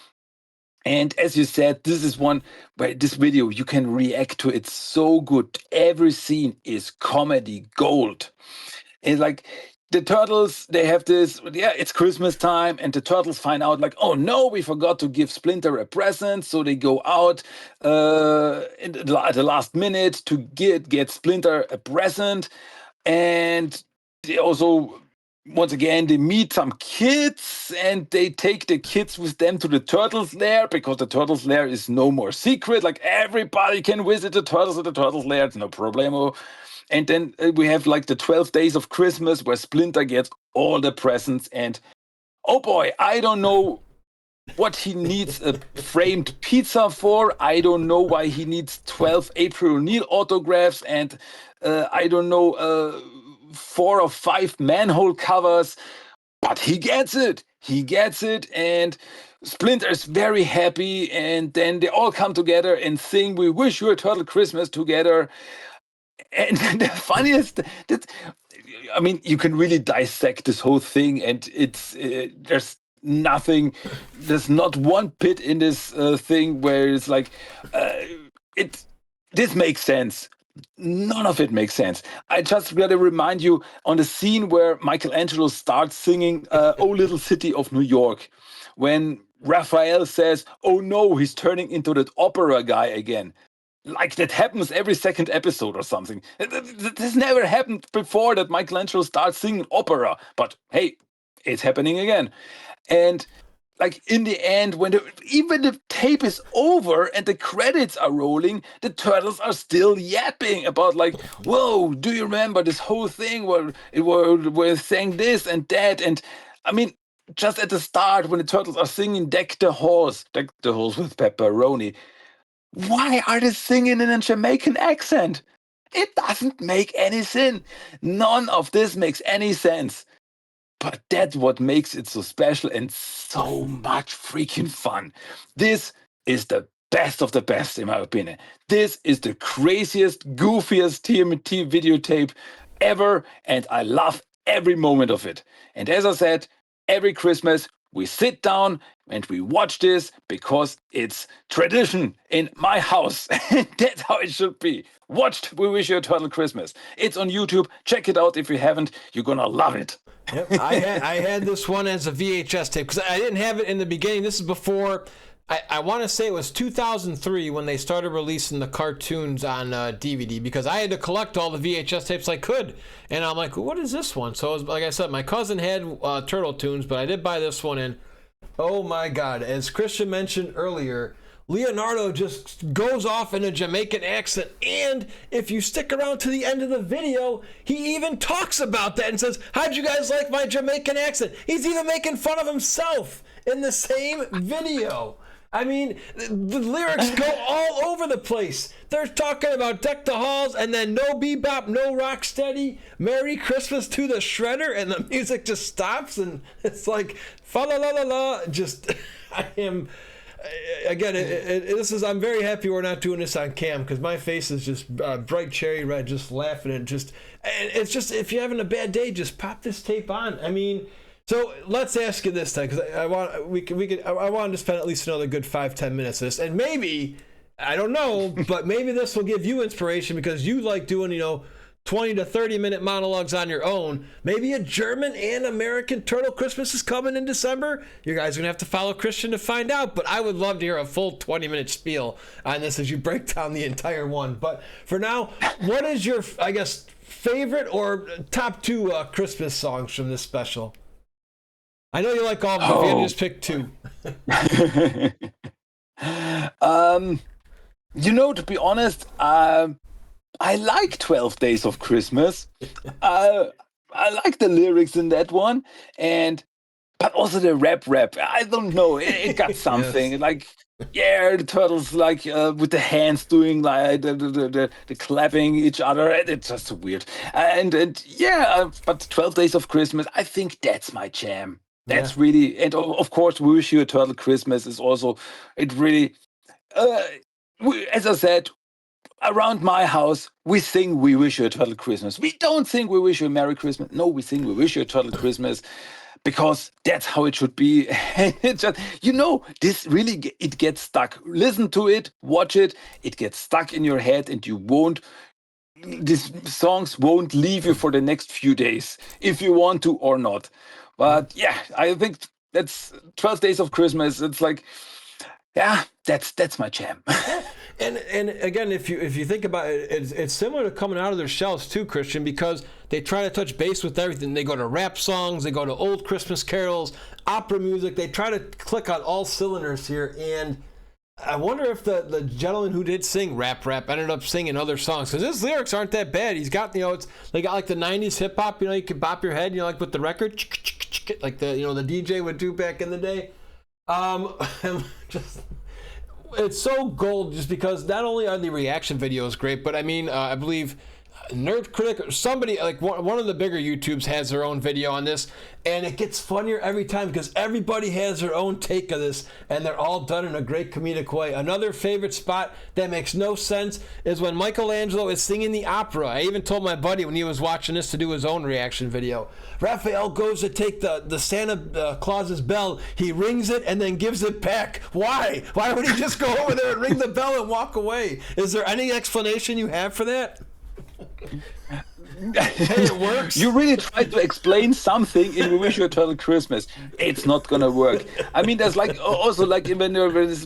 And as you said, this is one where this video, you can react to it so good. Every scene is comedy gold. And like the turtles, they have this, it's Christmas time, and the turtles find out like, oh no, we forgot to give Splinter a present. So they go out at the last minute to get Splinter a present. And they also, once again, they meet some kids, and they take the kids with them to the Turtles Lair, because the Turtles Lair is no more secret. Like, everybody can visit the Turtles at the Turtles Lair. It's no problemo. And then we have like the 12 days of Christmas where Splinter gets all the presents. And oh boy, I don't know what he needs a framed pizza for. I don't know why he needs 12 April O'Neil autographs. And I don't know... 4 or 5 manhole covers, but he gets it. He gets it, and Splinter's very happy, and then they all come together and sing "We Wish You a Turtle Christmas" together. And the funniest, I mean, you can really dissect this whole thing, and it's there's not one bit in this thing where it's like this makes sense. None of it makes sense. I just gotta remind you on the scene where Michelangelo starts singing "Oh Little City of New York," when Raphael says, "Oh no, he's turning into that opera guy again." Like, that happens every second episode or something. This never happened before, that Michelangelo starts singing opera. But hey, it's happening again. And like, in the end, when even the tape is over and the credits are rolling, the turtles are still yapping about like, whoa, do you remember this whole thing where we're saying this and that? And I mean, just at the start, when the turtles are singing deck the horse with pepperoni, why are they singing in a Jamaican accent? It doesn't make any sense. None of this makes any sense. But that's what makes it so special and so much freaking fun. This is the best of the best, in my opinion. This is the craziest, goofiest TMNT videotape ever, and I love every moment of it. And as I said, every Christmas we sit down and we watch this because it's tradition in my house. That's how it should be. Watched We Wish You a Turtle Christmas. It's on YouTube. Check it out if you haven't. You're gonna love it. Yep. I had this one as a VHS tape because I didn't have it in the beginning. This is before, I want to say it was 2003 when they started releasing the cartoons on DVD, because I had to collect all the VHS tapes I could. And I'm like, what is this one? So, it was, like I said, my cousin had Turtle Tunes, but I did buy this one. And oh my God, as Christian mentioned earlier, Leonardo just goes off in a Jamaican accent, and if you stick around to the end of the video, he even talks about that and says, how'd you guys like my Jamaican accent? He's even making fun of himself in the same video. I mean, the lyrics go all over the place. They're talking about Deck the Halls, and then no bebop, no rock steady, Merry Christmas to the Shredder, and the music just stops, and it's like, fa la la la la, just, I am... Again, I'm very happy we're not doing this on cam, because my face is just bright cherry red, just laughing, and it's just, if you're having a bad day, just pop this tape on. I mean, so let's ask you this time, because I want to spend at least another good 5-10 minutes of this, and maybe, I don't know, but maybe this will give you inspiration, because you like doing, 20 to 30 minute monologues on your own. Maybe a German and American Turtle Christmas is coming in December. You guys are gonna have to follow Christian to find out, but I would love to hear a full 20-minute spiel on this as you break down the entire one. But for now, what is your, I guess, favorite or top 2 Christmas songs from this special? I know you like all of them, if you had to just pick 2. To be honest, I like 12 Days of Christmas. I like the lyrics in that one, but also the rap. I don't know. It got something. Yes. Like, yeah, the turtles like with the hands doing like the clapping each other. It's just weird. And yeah, but 12 Days of Christmas, I think that's my jam. That's really, and of course, We Wish You a Turtle Christmas is also, it really, as I said, around my house, we sing We Wish You a Turtle Christmas. We don't sing We Wish You a Merry Christmas. No, we sing We Wish You a Turtle Christmas, because that's how it should be. And it just, this really, it gets stuck. Listen to it, watch it, it gets stuck in your head, and these songs won't leave you for the next few days, if you want to or not. But yeah, I think that's 12 Days of Christmas. It's like, yeah, that's my jam. And again, if you think about it, it's similar to coming out of their shells too, Christian, because they try to touch base with everything. They go to rap songs, they go to old Christmas carols, opera music. They try to click on all cylinders here. And I wonder if the gentleman who did sing rap ended up singing other songs, because his lyrics aren't that bad. He's got, they got like the 90s hip hop, you can bop your head, like with the record, like the DJ would do back in the day. It's so gold, just because not only are the reaction videos great, but I mean, I believe Nerd Critic or somebody, like one of the bigger YouTubes, has their own video on this, and it gets funnier every time because everybody has their own take of this, and they're all done in a great comedic way. Another favorite spot that makes no sense is when Michelangelo is singing the opera. I even told my buddy when he was watching this to do his own reaction video. Raphael goes to take the Santa Claus's bell, he rings it and then gives it back. Why would he just go over there and ring the bell and walk away? Is there any explanation you have for that? Hey, it works. You really try to explain something in We Wish You a Turtle Christmas. It's not gonna work. I mean, there's like also like when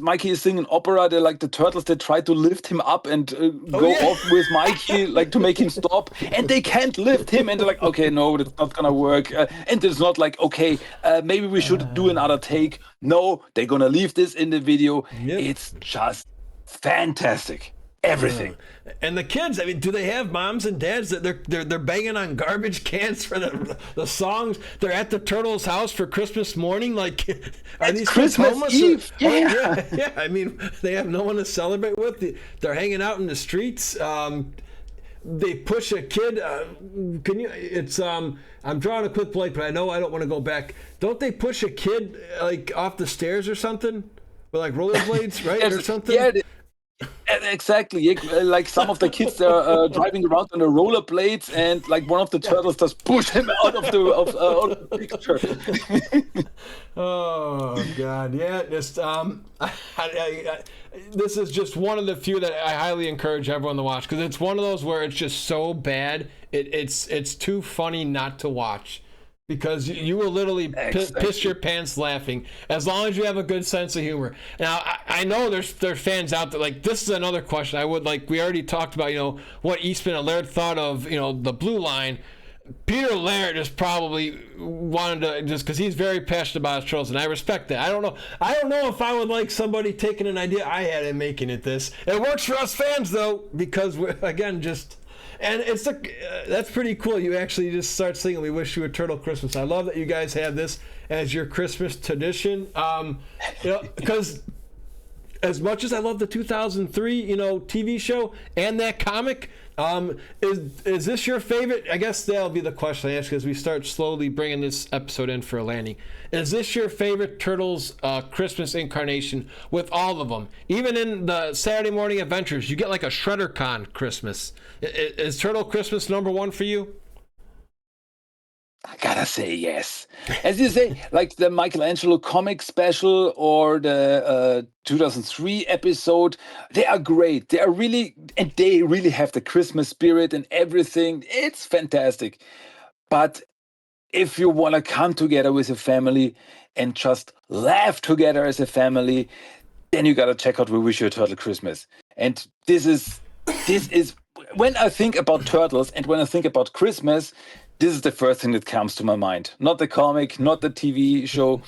Mikey is singing opera, they're like the turtles that try to lift him up and go off with Mikey, like to make him stop, and they can't lift him, and they're like, okay, no, that's not gonna work. And it's not like, okay, maybe we should do another take. No, they're gonna leave this in the video. Yep. It's just fantastic. Everything. And the kids, I mean, do they have moms and dads that they're banging on garbage cans for the songs? They're at the turtle's house for Christmas morning. Like, are these Christmas homeless? Eve? Yeah. I mean, they have no one to celebrate with. They're hanging out in the streets. They push a kid. I'm drawing a quick blank, but I know I don't want to go back. Don't they push a kid like off the stairs or something with like rollerblades, right, or something? Yeah. Exactly. Like some of the kids, they're driving around on the rollerblades, and like one of the turtles just push him out of out of the picture. Oh God, yeah. Just this is just one of the few that I highly encourage everyone to watch, because it's one of those where it's just so bad it's too funny not to watch, because you will literally piss your pants laughing, as long as you have a good sense of humor. Now I know there's fans out there, like, this is another question I would like. We already talked about, what Eastman and Laird thought of the Blue Line. Peter Laird just probably wanted to, just because he's very passionate about his Turtles, and I respect that. I don't know if I would like somebody taking an idea I had and making it this. It works for us fans though, because we're, again, just, and it's that's pretty cool. You actually just start singing "We Wish You a Turtle Christmas." I love that you guys have this as your Christmas tradition. Because as much as I love the 2003 TV show and that comic, is this your favorite? I guess that'll be the question I ask as we start slowly bringing this episode in for a landing. Is this your favorite Turtles Christmas incarnation with all of them? Even in the Saturday Morning Adventures, you get like a ShredderCon Christmas. Is Turtle Christmas number one for you? I gotta say yes. As you say, like the Michelangelo comic special or the 2003 episode, they are great. They really have the Christmas spirit and everything. It's fantastic. But if you want to come together with a family and just laugh together as a family, then you gotta check out We Wish You a Turtle Christmas. And this is when I think about Turtles and when I think about Christmas, this is the first thing that comes to my mind. Not the comic, not the TV show.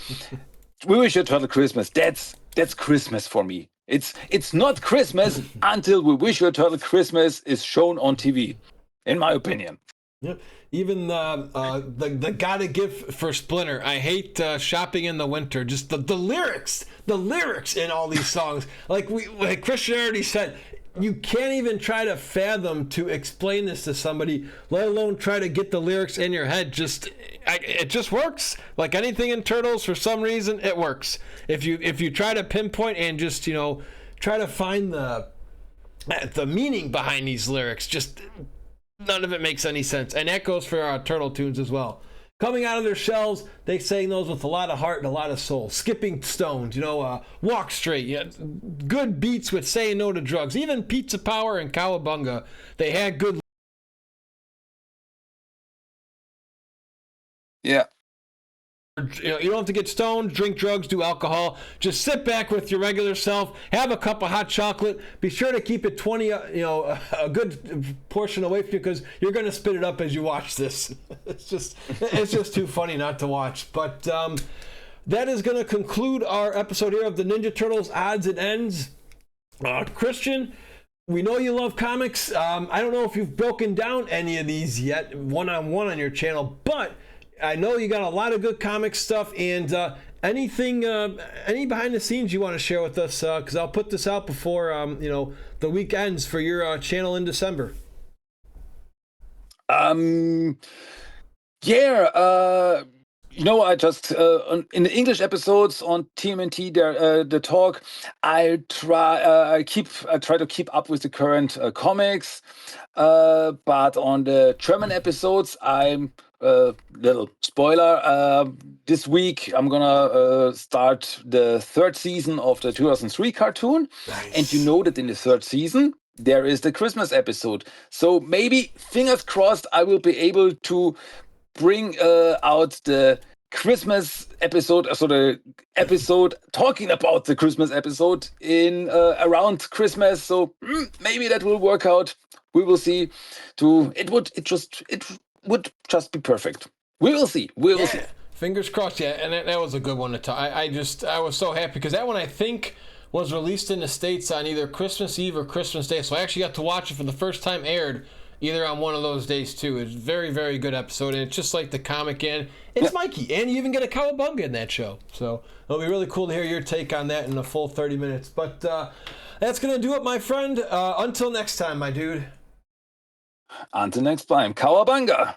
We Wish You a Turtle Christmas. That's Christmas for me. It's not Christmas until We Wish You a Turtle Christmas is shown on TV, in my opinion. Yep. Even the Gotta Give for Splinter. I hate Shopping in the Winter. Just the lyrics in all these songs. Like Christian already said, you can't even try to fathom to explain this to somebody, let alone try to get the lyrics in your head. It just works. Like anything in Turtles, for some reason, it works. If you try to pinpoint and just try to find the meaning behind these lyrics, just none of it makes any sense. And that goes for our Turtle tunes as well. Coming out of their shells, they sang those with a lot of heart and a lot of soul. Skipping Stones, Walk Straight, good beats with Saying No to Drugs. Even Pizza Power and Cowabunga, they had good. Yeah. You don't have to get stoned, drink drugs, do alcohol. Just sit back with your regular self, have a cup of hot chocolate. Be sure to keep it 20, a good portion away from you, because you're going to spit it up as you watch this. It's just too funny not to watch. But that is going to conclude our episode here of the Ninja Turtles Odds and Ends. Christian, we know you love comics. I don't know if you've broken down any of these yet, one-on-one on your channel, but I know you got a lot of good comic stuff, and any behind the scenes you want to share with us, because I'll put this out before the week ends for your channel in December. I just in the English episodes on TMNT, the talk, I try to keep up with the current comics, but on the German episodes, I'm little spoiler. This week I'm gonna start the third season of the 2003 cartoon. Nice. And you know that in the third season there is the Christmas episode. So maybe, fingers crossed, I will be able to bring out the Christmas episode, so the episode talking about the Christmas episode in around Christmas. So maybe that will work out. We will see. It would just be perfect. We will see. We will see. Fingers crossed. Yeah, and that was a good one to talk. I was so happy because that one, I think, was released in the States on either Christmas Eve or Christmas Day. So I actually got to watch it for the first time, aired either on one of those days too. It's a very, very good episode, and it's just like the comic, and it's Mikey, and you even get a cowabunga in that show. So it'll be really cool to hear your take on that in a full 30 minutes. But that's gonna do it, my friend. Until next time, my dude. Until next time, cowabunga.